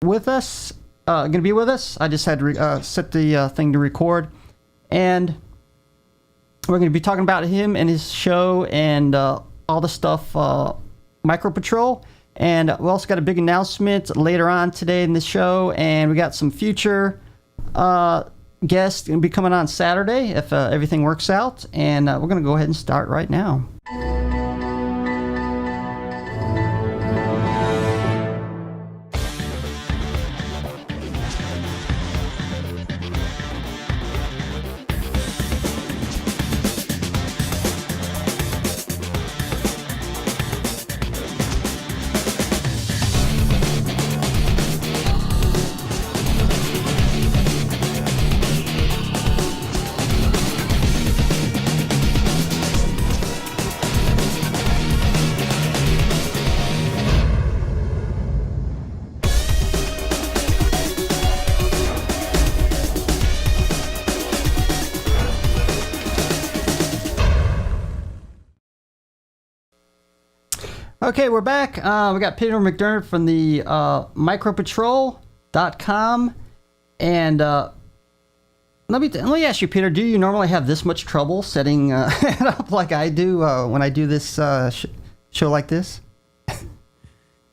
with us, going to be with us. I just had to set the thing to record, and we're going to be talking about him and his show and all the stuff, Micro Patrol. And we also got a big announcement later on today in the show, and we got some future guests going to be coming on Saturday if everything works out. And we're going to go ahead and start right now. Okay, we're back. We got Peter McDermott from the micropatrol.com. And let me ask you, Peter, do you normally have this much trouble setting it up like I do when I do this show like this?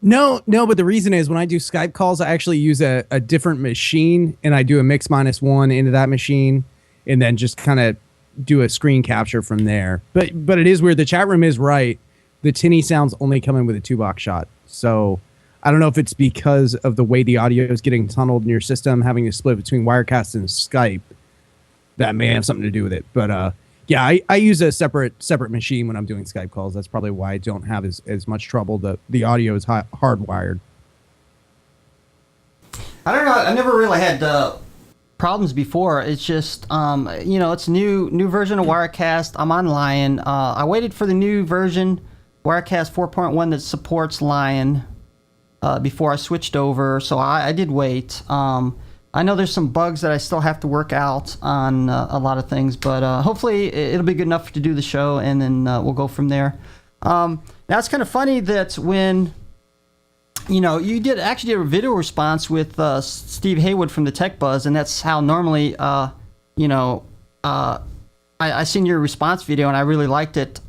No, but the reason is when I do Skype calls, I actually use a different machine, and I do a mix -1 into that machine, and then just kind of do a screen capture from there. But it is weird. The chat room is right. The tinny sounds only come in with a 2-box shot. So I don't know if it's because of the way the audio is getting tunneled in your system, having to split between Wirecast and Skype. That may have something to do with it. But yeah, I use a separate machine when I'm doing Skype calls. That's probably why I don't have as much trouble. The audio is hardwired. I don't know. I never really had problems before. It's just, it's a new version of Wirecast. I'm on Lion. I waited for the new version, Wirecast 4.1, that supports Lion before I switched over. So I did wait. I know there's some bugs that I still have to work out on a lot of things, but hopefully it'll be good enough to do the show, and then we'll go from there. Now it's kind of funny that when you actually did a video response with Steve Haywood from the Tech Buzz, and that's how normally I seen your response video, and I really liked it.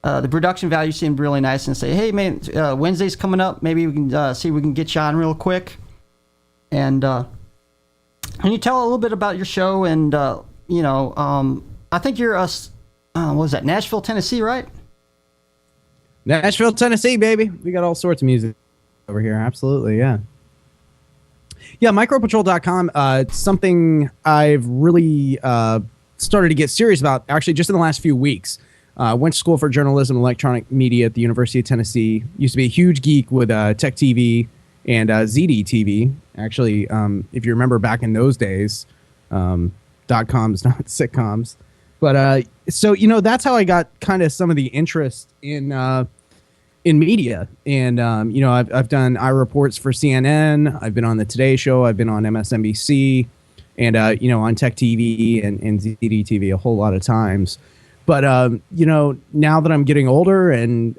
The production value seemed really nice, and say, hey man, Wednesday's coming up, maybe we can see if we can get you on real quick. And can you tell a little bit about your show? And I think you're what was that, Nashville, Tennessee, right? Nashville, Tennessee, baby. We got all sorts of music over here. Absolutely, yeah. Yeah, micropatrol.com. It's something I've really started to get serious about, actually, just in the last few weeks. Went to school for journalism and electronic media at the University of Tennessee. Used to be a huge geek with Tech TV and ZD TV. Actually, if you remember back in those days, .coms, not sitcoms. But so that's how I got kind of some of the interest in media. And I've done iReports for CNN. I've been on the Today Show. I've been on MSNBC, and on Tech TV and ZD TV a whole lot of times. But, now that I'm getting older and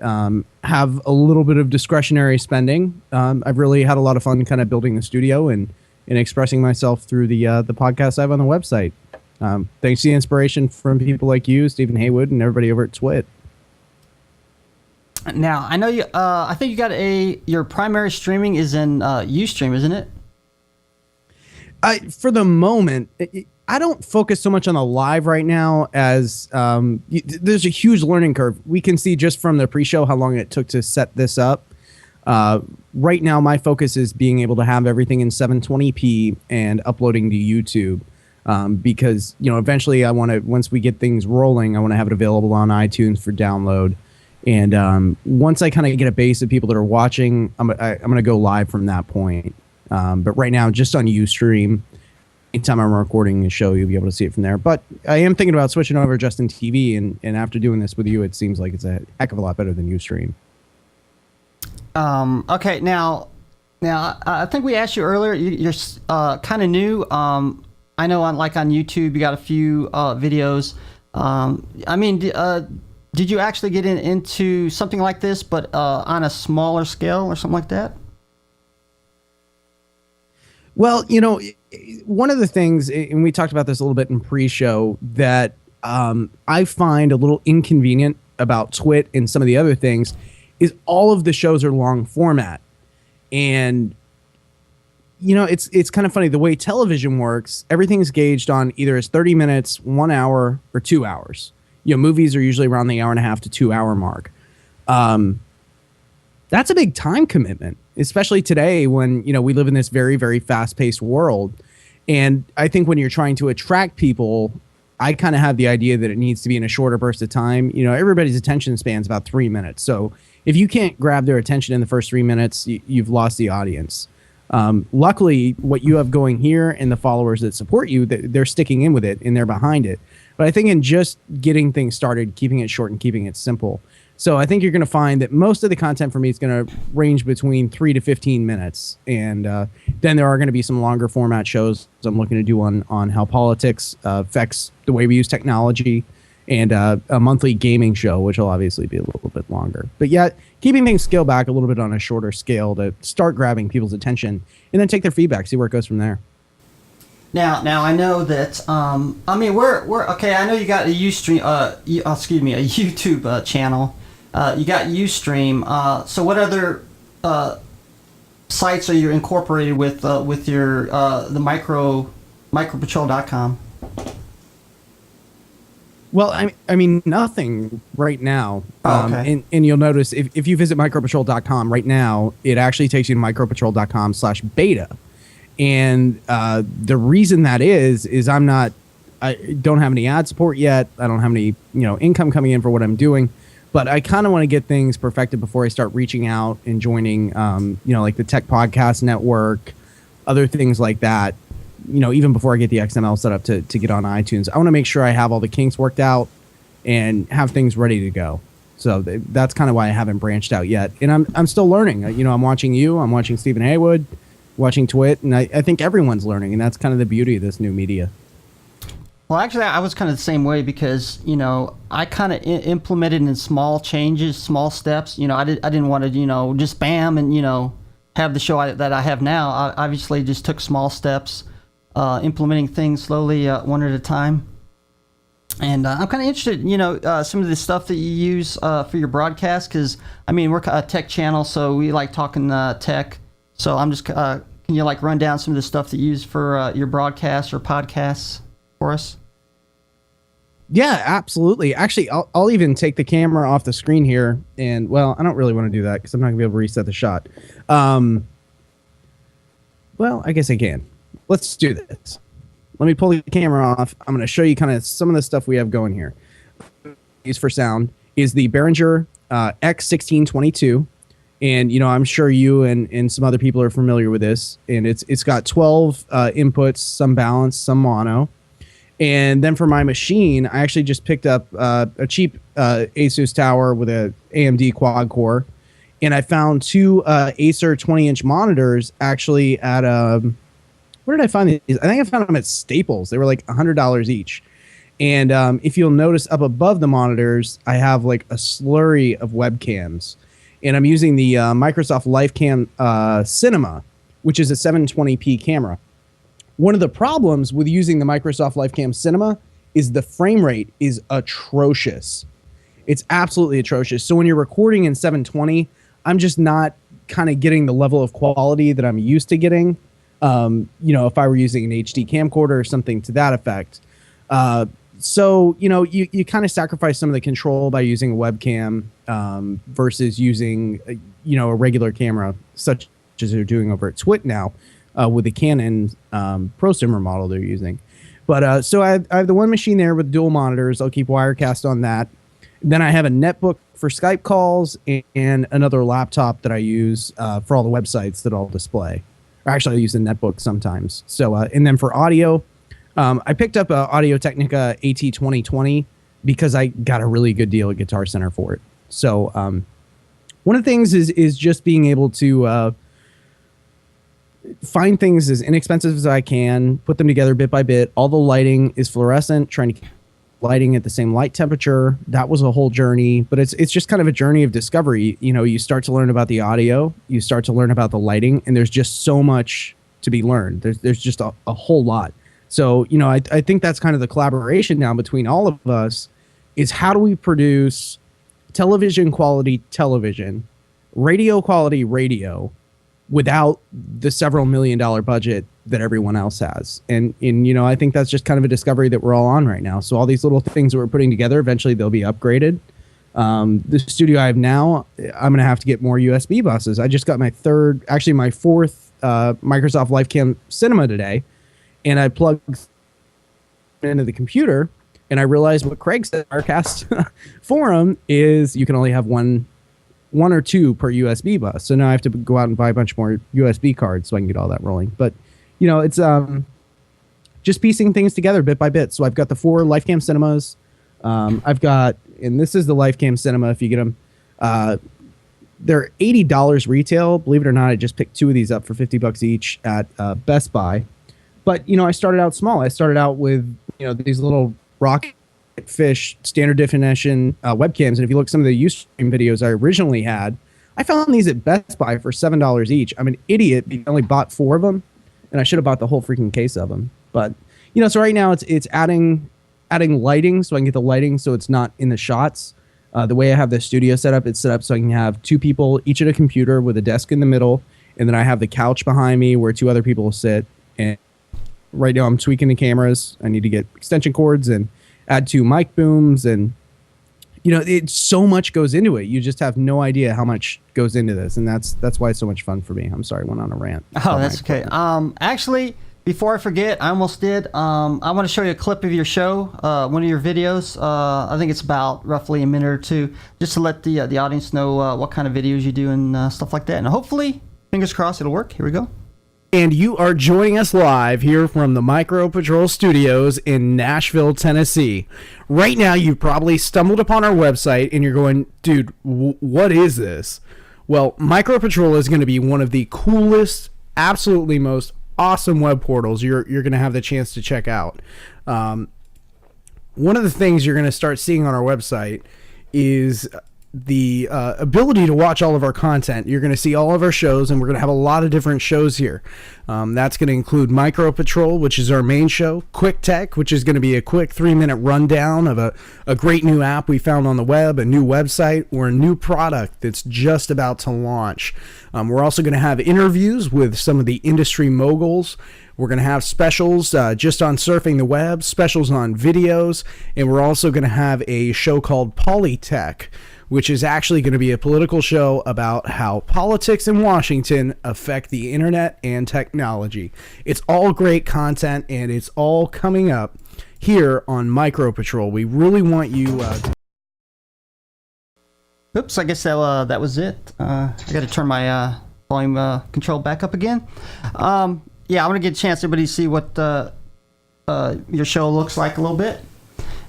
have a little bit of discretionary spending, I've really had a lot of fun kind of building the studio and expressing myself through the podcast I have on the website. Thanks to the inspiration from people like you, Stephen Haywood, and everybody over at Twit. Now, I know you. I think you got your primary streaming is in Ustream, isn't it? For the moment, I don't focus so much on the live right now as there's a huge learning curve. We can see just from the pre-show how long it took to set this up. Right now, my focus is being able to have everything in 720p and uploading to YouTube. Because eventually I want to, once we get things rolling, I want to have it available on iTunes for download. And once I kind of get a base of people that are watching, I'm going to go live from that point. But right now, just on Ustream, anytime I'm recording a show, you'll be able to see it from there. But I am thinking about switching over to Justin TV, and after doing this with you, it seems like it's a heck of a lot better than Ustream. Okay, now I think we asked you earlier. You're kind of new. I know on YouTube, you got a few videos. Did you actually get into something like this, but on a smaller scale or something like that? Well, one of the things, and we talked about this a little bit in pre-show, that I find a little inconvenient about Twit and some of the other things is all of the shows are long format. And, it's kind of funny. The way television works, everything's gauged on either as 30 minutes, 1 hour, or 2 hours. Movies are usually around the hour and a half to 2 hour mark. That's a big time commitment, especially today when, we live in this very, very fast-paced world. And I think when you're trying to attract people, I kind of have the idea that it needs to be in a shorter burst of time. Everybody's attention span's about 3 minutes. So if you can't grab their attention in the first 3 minutes, you've lost the audience. Luckily, what you have going here and the followers that support you, they're sticking in with it and they're behind it. But I think in just getting things started, keeping it short and keeping it simple. So I think you're going to find that most of the content for me is going to range between 3 to 15 minutes. And then there are going to be some longer format shows I'm looking to do on how politics affects the way we use technology, and a monthly gaming show, which will obviously be a little bit longer. But yet, keeping things scaled back a little bit on a shorter scale to start grabbing people's attention and then take their feedback, see where it goes from there. Now I know that we're okay. I know you got a YouTube channel. You got Ustream. So what other sites are you incorporated with your the micropatrol.com? Well, I mean nothing right now. Okay. And you'll notice if you visit micropatrol.com right now, it actually takes you to micropatrol.com/beta. And the reason that is I don't have any ad support yet. I don't have any income coming in for what I'm doing. But I kind of want to get things perfected before I start reaching out and joining, like the Tech Podcast Network, other things like that. Even before I get the XML set up to get on iTunes, I want to make sure I have all the kinks worked out and have things ready to go. So that's kind of why I haven't branched out yet. And I'm still learning. I'm watching you. I'm watching Stephen Haywood, watching Twit, and I think everyone's learning. And that's kind of the beauty of this new media. Well, actually, I was kind of the same way because, I kind of implemented in small changes, small steps. I didn't want to, just bam and, have the show that I have now. I obviously just took small steps, implementing things slowly, one at a time. And I'm kind of interested, some of the stuff that you use for your broadcast because, we're a tech channel, so we like talking tech. So I'm just, can you run down some of the stuff that you use for your broadcasts or podcasts for us? Yeah, absolutely. Actually, I'll even take the camera off the screen here. And, well, I don't really want to do that because I'm not going to be able to reset the shot. Well, I guess I can. Let's do this. Let me pull the camera off. I'm going to show you kind of some of the stuff we have going here. Use for sound is the Behringer X1622. And, I'm sure you and some other people are familiar with this. And it's got 12 inputs, some balanced, some mono. And then for my machine, I actually just picked up a cheap Asus tower with a AMD quad core. And I found two Acer 20-inch monitors actually at, where did I find these? I think I found them at Staples. They were like $100 each. And if you'll notice up above the monitors, I have like a slurry of webcams. And I'm using the Microsoft LifeCam Cinema, which is a 720p camera. One of the problems with using the Microsoft LifeCam Cinema is the frame rate is atrocious. It's absolutely atrocious. So when you're recording in 720, I'm just not kind of getting the level of quality that I'm used to getting. If I were using an HD camcorder or something to that effect. So, you kind of sacrifice some of the control by using a webcam versus using, a regular camera, such as they're doing over at Twit now. With the Canon prosumer model they're using. But so I have the one machine there with dual monitors. I'll keep Wirecast on that. Then I have a netbook for Skype calls and another laptop that I use for all the websites that I'll display. Or actually, I use the netbook sometimes. So and then for audio, I picked up a Audio-Technica AT2020 because I got a really good deal at Guitar Center for it. So one of the things is just being able to find things as inexpensive as I can, put them together bit by bit. All the lighting is fluorescent, trying to keep lighting at the same light temperature. That was a whole journey, but it's just kind of a journey of discovery. You start to learn about the audio, you start to learn about the lighting, and there's just so much to be learned. There's just a whole lot. So, you know, I think that's kind of the collaboration now between all of us is how do we produce television quality television, radio quality radio without the several $1 million budget that everyone else has. And you know, I think that's just kind of a discovery that we're all on right now. So all these little things that we're putting together, eventually they'll be upgraded. The studio I have now, I'm going to have to get more USB buses. I just got my fourth Microsoft LifeCam Cinema today, and I plugged into the computer, and I realized what Craig said in our cast forum is you can only have one or two per USB bus. So now I have to go out and buy a bunch more USB cards so I can get all that rolling. But, you know, it's just piecing things together bit by bit. So I've got the 4 LifeCam Cinemas. I've got, and this is the LifeCam Cinema if you get them. They're $80 retail. Believe it or not, I just picked 2 of these up for $50 each at Best Buy. But, you know, I started out small. I started out with, you know, these little Rocketfish standard definition webcams. And if you look at some of the Ustream videos I originally had, I found these at Best Buy for $7 each. I'm an idiot because I only bought 4 of them, and I should have bought the whole freaking case of them. But, you know, so right now it's adding lighting so I can get the lighting so it's not in the shots. The way I have the studio set up, it's set up so I can have 2 people each at a computer with a desk in the middle, and then I have the couch behind me where 2 other people will sit. And right now I'm tweaking the cameras. I need to get extension cords and add 2 mic booms, and you know, so much goes into it. You just have no idea how much goes into this, and that's why it's so much fun for me. I'm sorry, I went on a rant. Oh, that's okay. Actually, before I forget, I almost did. I want to show you a clip of your show, one of your videos. I think it's about roughly a minute or 2, just to let the audience know what kind of videos you do and stuff like that. And hopefully, fingers crossed, it'll work. Here we go. And you are joining us live here from the Micro Patrol Studios in Nashville, Tennessee. Right now, you've probably stumbled upon our website and you're going, dude, what is this? Well, Micro Patrol is going to be one of the coolest, absolutely most awesome web portals you're going to have the chance to check out. One of the things you're going to start seeing on our website is the ability to watch all of our content. You're going to see all of our shows, and we're going to have a lot of different shows here. That's going to include Micro Patrol, which is our main show, Quick Tech, which is going to be a quick 3-minute rundown of a great new app we found on the web, a new website, or a new product that's just about to launch. We're also going to have interviews with some of the industry moguls. We're going to have specials just on surfing the web, specials on videos, and we're also going to have a show called Polytech, which is actually going to be a political show about how politics in Washington affect the internet and technology. It's all great content, and it's all coming up here on Micro Patrol. We really want you Oops, I guess that was it. I got to turn my volume control back up again. Yeah, I want to get a chance everybody to see what your show looks like a little bit.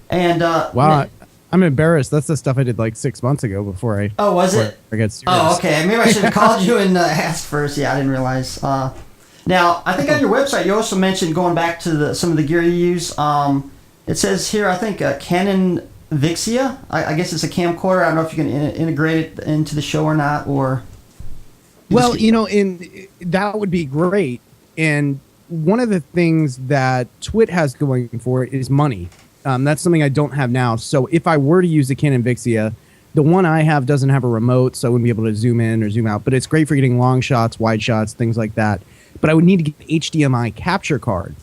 And wow. I'm embarrassed. That's the stuff I did like 6 months ago before I. Oh, was it? I got serious. Oh, okay. Maybe I should have called you and asked first. Yeah, I didn't realize. Now, I think on your website you also mentioned going back to some of the gear you use. It says here, I think Canon Vixia. I guess it's a camcorder. I don't know if you can integrate it into the show or not. Or. Well, you know, that would be great. And one of the things that Twit has going for it is money. That's something I don't have now. So if I were to use the Canon Vixia, the one I have doesn't have a remote, so I wouldn't be able to zoom in or zoom out. But it's great for getting long shots, wide shots, things like that. But I would need to get an HDMI capture card.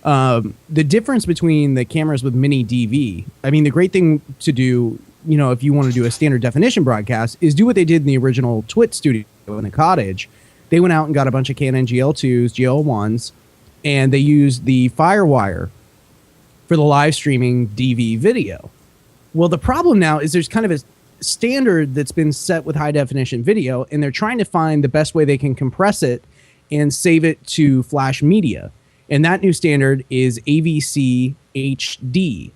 The difference between the cameras with mini DV, I mean, the great thing to do, you know, if you want to do a standard definition broadcast, is do what they did in the original Twit studio in the cottage. They went out and got a bunch of Canon GL2s, GL1s, and they used the FireWire for the live streaming DV video. Well, the problem now is there's kind of a standard that's been set with high definition video, and they're trying to find the best way they can compress it and save it to flash media. And that new standard is AVC HD.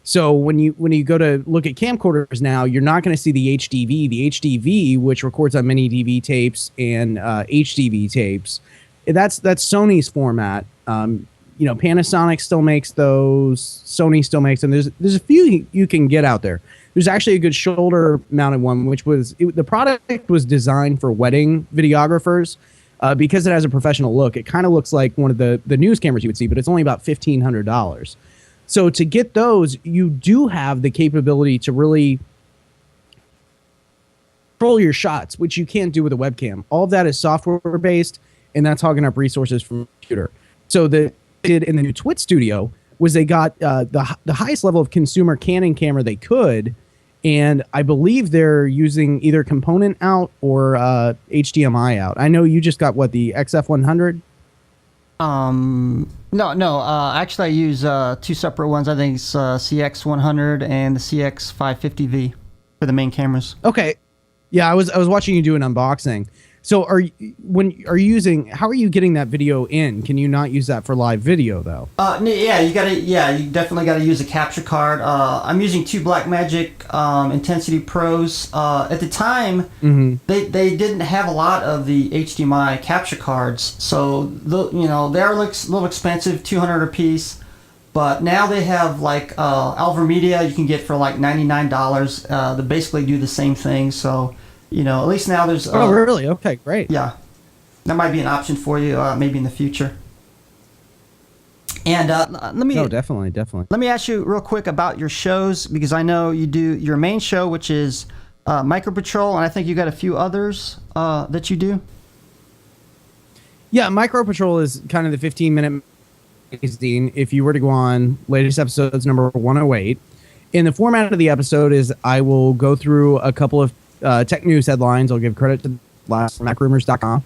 So when you go to look at camcorders now, you're not going to see the HDV. The HDV, which records on mini DV tapes and HDV tapes, that's Sony's format. You know, Panasonic still makes those. Sony still makes them. There's a few you can get out there. There's actually a good shoulder-mounted one, which was the product was designed for wedding videographers, because it has a professional look. It kind of looks like one of the news cameras you would see, but it's only about $1,500. So to get those, you do have the capability to really control your shots, which you can't do with a webcam. All of that is software based, and that's hogging up resources from the computer. So the did in the new Twit Studio was they got the highest level of consumer Canon camera they could, and I believe they're using either component out or HDMI out. I know you just got the XF100. No. Actually, I use two separate ones. I think it's CX100 and the CX550V for the main cameras. Okay. Yeah, I was watching you do an unboxing. So how are you getting that video in? Can you not use that for live video though? You definitely gotta use a capture card. I'm using two Blackmagic Intensity Pros. At the time, they didn't have a lot of the HDMI capture cards, so they are a little expensive, $200 a piece. But now they have like Alver Media you can get for like $99. They basically do the same thing, so. At least now there's... oh, really? Okay, great. Yeah. That might be an option for you, maybe in the future. And let me... Oh, definitely. Let me ask you real quick about your shows, because I know you do your main show, which is Micro Patrol, and I think you got a few others that you do. Yeah, Micro Patrol is kind of the 15-minute magazine. If you were to go on latest episodes, number 108, in the format of the episode is I will go through a couple of tech news headlines. I'll give credit to MacRumors.com.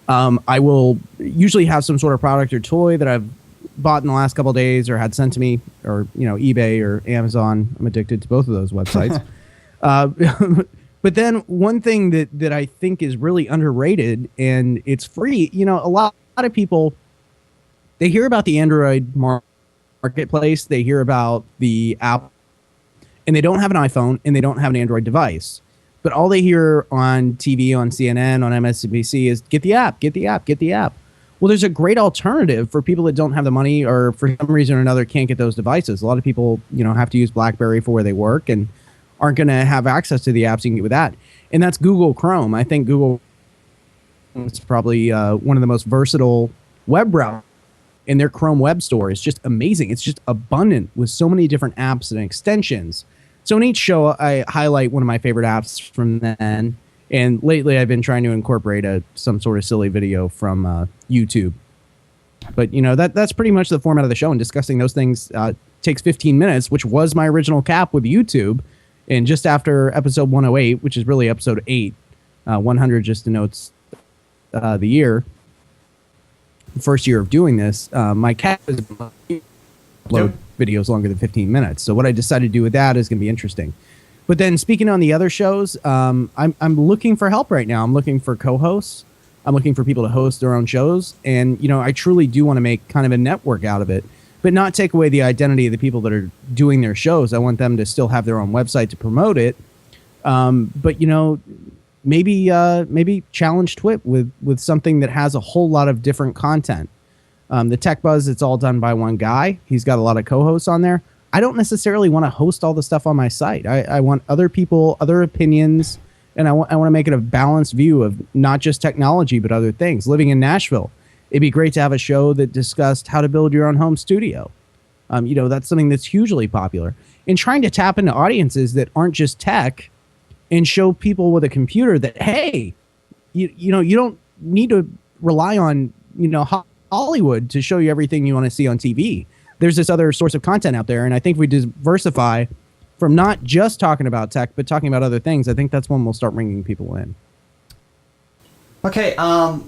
I will usually have some sort of product or toy that I've bought in the last couple of days or had sent to me, or eBay or Amazon. I'm addicted to both of those websites. But then one thing that I think is really underrated, and it's free. A lot of people, they hear about the Android marketplace, they hear about the Apple, and they don't have an iPhone and they don't have an Android device. But all they hear on TV, on CNN, on MSNBC is get the app, get the app, get the app. Well, there's a great alternative for people that don't have the money or for some reason or another can't get those devices. A lot of people, have to use BlackBerry for where they work and aren't going to have access to the apps you can get with that. And that's Google Chrome. I think Google is probably one of the most versatile web browsers, and their Chrome web store is just amazing. It's just abundant with so many different apps and extensions. So in each show, I highlight one of my favorite apps from then. And lately, I've been trying to incorporate some sort of silly video from YouTube. But, that's pretty much the format of the show. And discussing those things takes 15 minutes, which was my original cap with YouTube. And just after episode 108, which is really episode 8, 100 just denotes the year, the first year of doing this, my cap is upload videos longer than 15 minutes. So what I decided to do with that is going to be interesting. But then speaking on the other shows, I'm looking for help right now. I'm looking for co-hosts. I'm looking for people to host their own shows. And, I truly do want to make kind of a network out of it, but not take away the identity of the people that are doing their shows. I want them to still have their own website to promote it. But, maybe challenge Twit with something that has a whole lot of different content. The Tech Buzz, it's all done by one guy. He's got a lot of co-hosts on there. I don't necessarily want to host all the stuff on my site. I want other people, other opinions, and I want to make it a balanced view of not just technology, but other things. Living in Nashville, it'd be great to have a show that discussed how to build your own home studio. That's something that's hugely popular. And trying to tap into audiences that aren't just tech and show people with a computer that, hey, you don't need to rely on, Hollywood to show you everything you want to see on TV. There's this other source of content out there, and I think if we diversify from not just talking about tech, but talking about other things, I think that's when we'll start bringing people in. Okay, I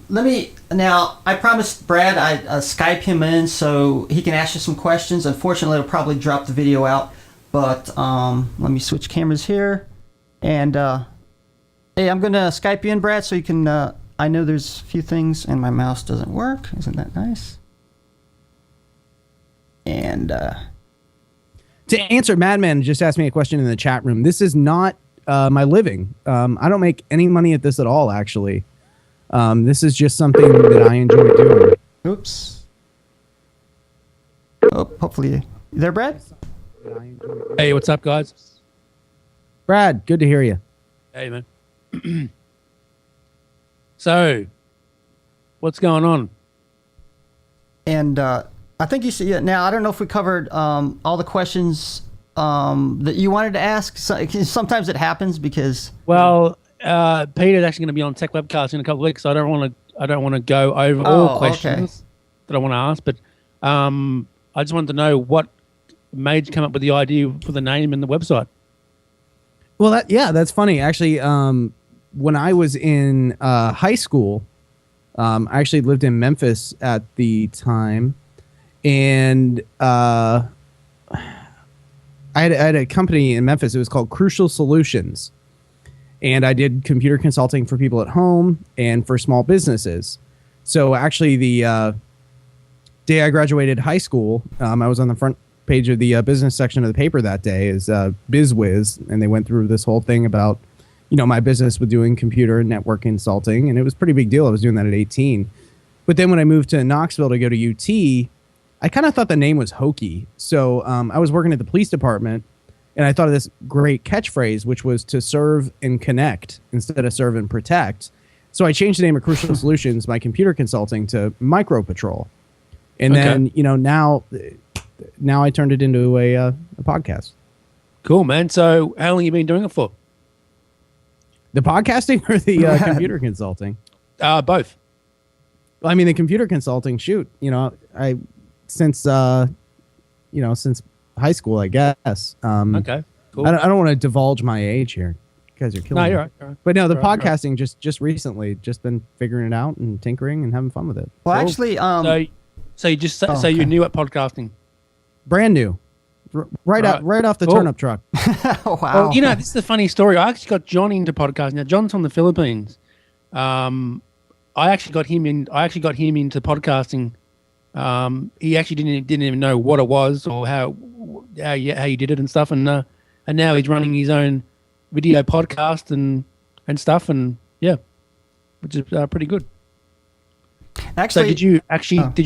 promised Brad I'd Skype him in so he can ask you some questions. Unfortunately, it'll probably drop the video out, but let me switch cameras here. And, hey, I'm going to Skype you in, Brad, so you can... I know there's a few things, and my mouse doesn't work. Isn't that nice? And to answer, Madman just asked me a question in the chat room. This is not my living. I don't make any money at this at all, actually. This is just something that I enjoy doing. Oops. Oh, hopefully. You there, Brad? Hey, what's up, guys? Brad, good to hear you. Hey, man. So, What's going on? And I think you see it now. I don't know if we covered all the questions that you wanted to ask. Sometimes it happens because Well, Peter's actually going to be on Tech Webcast in a couple of weeks. So I don't want to go over all questions that I want to ask, but I just wanted to know what made you come up with the idea for the name and the website. Well, that's funny. Actually, when I was in high school, I actually lived in Memphis at the time, and I had a company in Memphis. It was called Crucial Solutions, and I did computer consulting for people at home and for small businesses. So actually, the day I graduated high school, I was on the front page of the business section of the paper that day is BizWiz, and they went through this whole thing about, my business with doing computer and network consulting, and it was a pretty big deal. I was doing that at 18. But then when I moved to Knoxville to go to UT, I kind of thought the name was hokey. So I was working at the police department, and I thought of this great catchphrase, which was to serve and connect instead of serve and protect. So I changed the name of Crucial Solutions, my computer consulting, to Micro Patrol. And then, now I turned it into a podcast. Cool, man. So how long have you been doing it for? The podcasting or the computer consulting? Both. Well, I mean, the computer consulting, shoot, since high school, I guess. Okay, cool. I don't want to divulge my age here. You guys are killing me. You're right. You're right. But no, the You're right, podcasting just recently, just been figuring it out and tinkering and having fun with it. well, Cool. actually, So you just Oh, say you're okay. new at podcasting. Brand new. Right off the Cool. turnip truck. wow. Well, this is a funny story. I actually got John into podcasting. Now, John's from the Philippines. I actually got him into podcasting. He actually didn't even know what it was or how you did it and stuff. And now he's running his own video podcast and stuff. And yeah, which is pretty good. actually, So did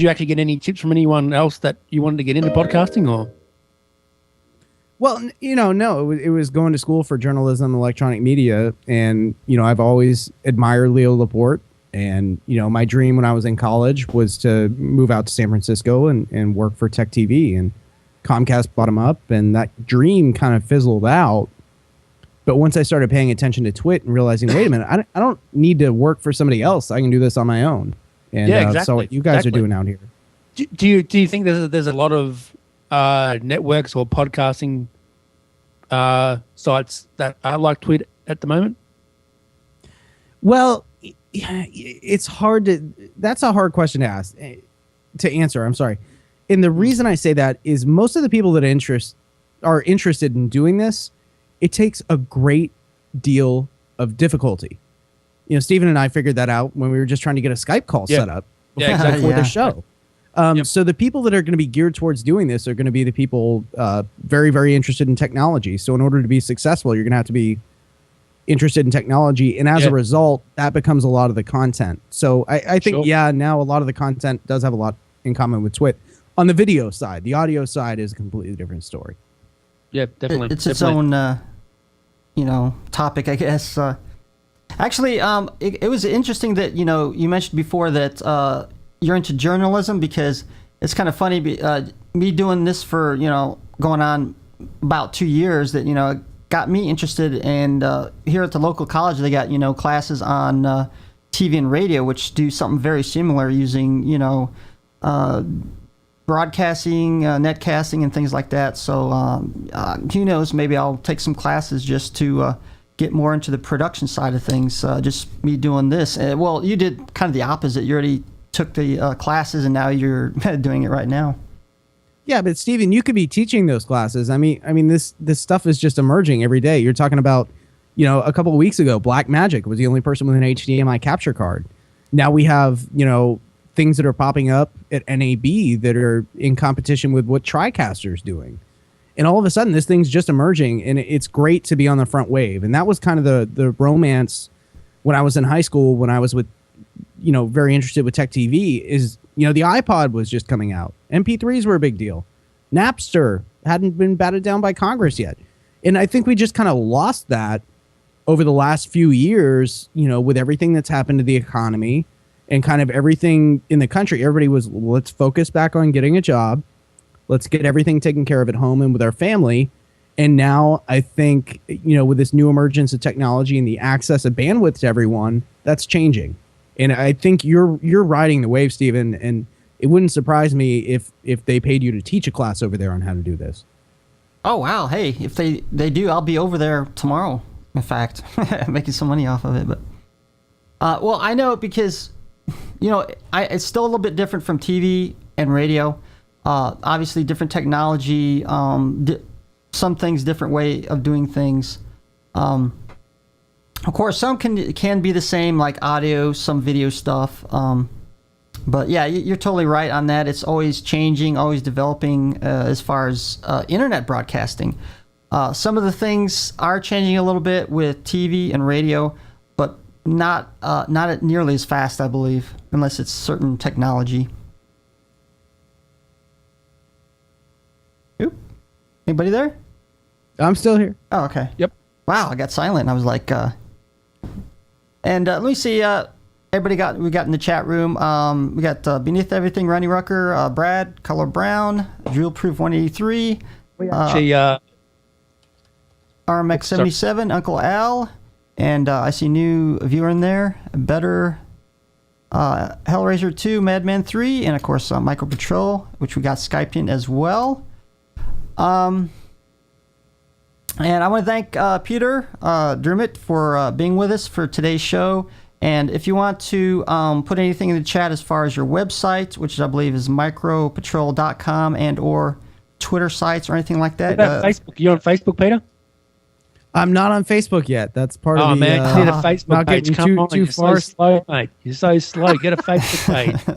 you actually get any tips from anyone else that you wanted to get into podcasting or? Well, no, it was going to school for journalism, electronic media. And, I've always admired Leo Laporte. And, my dream when I was in college was to move out to San Francisco and work for Tech TV. And Comcast bought him up. And that dream kind of fizzled out. But once I started paying attention to Twit and realizing, wait a minute, I don't need to work for somebody else. I can do this on my own. And Yeah, exactly. so what you guys are doing out here. Do you think there's a lot of networks or podcasting sites that are like Twit at the moment? Well, it's hard that's a hard question to answer. I'm sorry. And the reason I say that is most of the people that are interested in doing this, it takes a great deal of difficulty. Stephen and I figured that out when we were just trying to get a Skype call set up before the show. So the people that are going to be geared towards doing this are going to be the people very, very interested in technology. So in order to be successful, you're going to have to be interested in technology. And as a result, that becomes a lot of the content. So I think, now a lot of the content does have a lot in common with Twit. On the video side, the audio side is a completely different story. Yeah, definitely. It's its own, topic, I guess. Actually, it was interesting that, you mentioned before that you're into journalism, because it's kind of funny, me doing this for, going on about 2 years, that, got me interested. And here at the local college, they got, classes on TV and radio, which do something very similar using, broadcasting, netcasting, and things like that. So who knows, maybe I'll take some classes just to get more into the production side of things. Just me doing this. Well, you did kind of the opposite. You already took the classes, and now you're doing it right now. Yeah, but Steven, you could be teaching those classes. I mean, this stuff is just emerging every day. You're talking about, a couple of weeks ago, Blackmagic was the only person with an HDMI capture card. Now we have, things that are popping up at NAB that are in competition with what TriCaster's doing. And all of a sudden, this thing's just emerging, and it's great to be on the front wave. And that was kind of the romance when I was in high school, when I was with, very interested with Tech TV, is, the iPod was just coming out. MP3s were a big deal. Napster hadn't been batted down by Congress yet. And I think we just kind of lost that over the last few years, with everything that's happened to the economy. and kind of everything in the country. Everybody was, let's focus back on getting a job. Let's get everything taken care of at home and with our family. And now I think, with this new emergence of technology and the access of bandwidth to everyone, that's changing. And I think you're riding the wave, Stephen. And it wouldn't surprise me if they paid you to teach a class over there on how to do this. Oh, wow. Hey, if they do, I'll be over there tomorrow, in fact, making some money off of it. But well, I know because, it's still a little bit different from TV and radio. Obviously, different technology, some things, different way of doing things. Of course, some can be the same, like audio, some video stuff. But yeah, you're totally right on that. It's always changing, always developing as far as internet broadcasting. Some of the things are changing a little bit with TV and radio, but not nearly as fast, I believe, unless it's certain technology. Oop. Anybody there? I'm still here. Oh, okay. Yep. Wow, I got silent. I was like, and let me see. We got in the chat room. We got Beneath Everything, Ronnie Rucker, Brad, Color Brown, Drill Proof 183, RMX 77, Uncle Al, and I see new viewer in there. Better, Hellraiser 2, Madman 3, and of course Micro Patrol, which we got Skyped in as well. And I want to thank Peter McDermott for being with us for today's show. And if you want to put anything in the chat as far as your website, which I believe is micropatrol.com, and or Twitter sites or anything like that. Facebook? You on Facebook, Peter? I'm not on Facebook yet. That's part of the... Oh, man, get a Facebook not page. getting Come on, too you're far. so slow, mate. You're so slow. Get a Facebook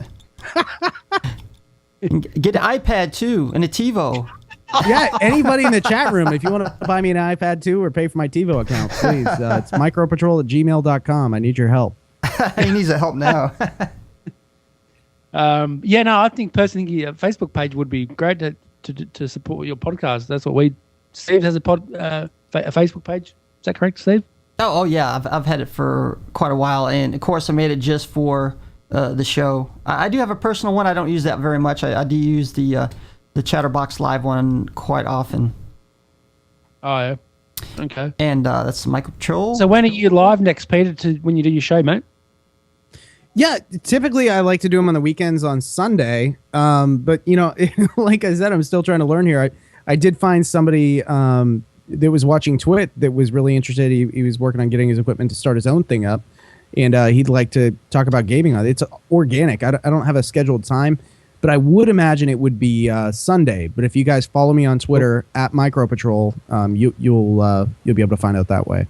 page. Get an iPad, too, and a TiVo. Yeah, anybody in the chat room, if you want to buy me an iPad too or pay for my TiVo account, please. It's micropatrol@gmail.com. I need your help. He needs the help now. I think personally a Facebook page would be great to support your podcast. That's what Steve has a Facebook page. Is that correct, Steve? Oh yeah, I've had it for quite a while, and of course I made it just for the show. I do have a personal one. I don't use that very much. I do use the Chatterbox Live one quite often. Oh, yeah. Okay. And that's Micro Patrol. So when are you live next, Peter, when you do your show, mate? Yeah, typically I like to do them on the weekends on Sunday. But, like I said, I'm still trying to learn here. I did find somebody that was watching Twit that was really interested. He was working on getting his equipment to start his own thing up. And he'd like to talk about gaming on it. It's organic. I don't have a scheduled time. But I would imagine it would be Sunday. But if you guys follow me on Twitter @MicroPatrol, you'll be able to find out that way.